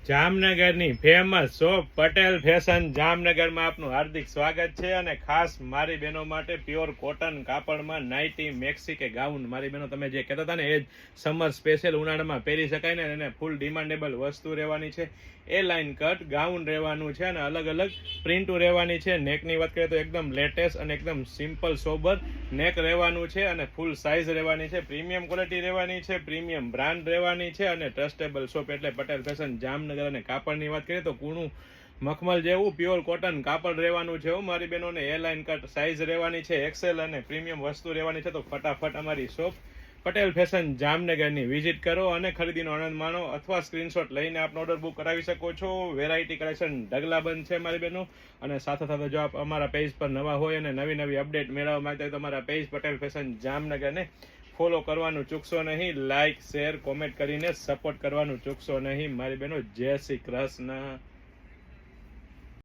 જામનગરની famous shop Patel fashion જામનગરમાં આપનું હાર્દિક સ્વાગત છે અને ખાસ મારી બહેનો માટે પ્યોર કોટન કાપડમાં નાઇટી મેક્સી કે ગાઉન મારી બહેનો તમે જે કહેતા હતા ને એ જ સમર સ્પેશિયલ ઉનાળામાં પહેરી શકાય ને એને ફૂલ ડિમાન્ડેબલ વસ્તુ રહેવાની છે. એ લાઇન કટ ગાઉન રહેવાનું છે અને અલગ અલગ પ્રિન્ટો રહેવાની છે. નેકની વાત કરીએ તો એકદમ લેટેસ્ટ અને એકદમ સિમ્પલ સોબર નેક રહેવાનું છે અને ફૂલ સાઇઝ રહેવાની છે. પ્રીમિયમ ક્વોલિટી રહેવાની છે, પ્રીમિયમ બ્રાન્ડ રહેવાની છે અને ટ્રસ્ટેબલ શોપ એટલે પટેલ ફેશન જામનગર. અને કાપડની વાત કરીએ તો કૂણું મખમલ જેવું પ્યોર કોટન કાપડ રહેવાનું છે મારી બહેનોને. એ લાઇન કટ સાઇઝ રહેવાની છે, એક્સેલ અને પ્રીમિયમ વસ્તુ રહેવાની છે. તો ફટાફટ અમારી શોપ પટેલ ફેશન જામનગરની વિઝિટ કરો અને ખરીદીનો આનંદ માણો અથવા સ્ક્રીનશોટ લઈને આપનો ઓર્ડર બુક કરાવી શકો છો. વેરાયટી કલેક્શન ઢગલાબંધ છે મારી બહેનો. અને સાથે સાથે જો આપ અમારા પેજ પર નવા હોય અને નવી નવી અપડેટ મેળવવા માંગતા હોય તો અમારા પેજ પટેલ ફેશન જામનગરને ફોલો કરવાનું ચૂકશો નહીં. લાઇક, શેર, કોમેન્ટ કરીને સપોર્ટ કરવાનું ચૂકશો નહીં મારી બહેનો. જય શ્રી કૃષ્ણ.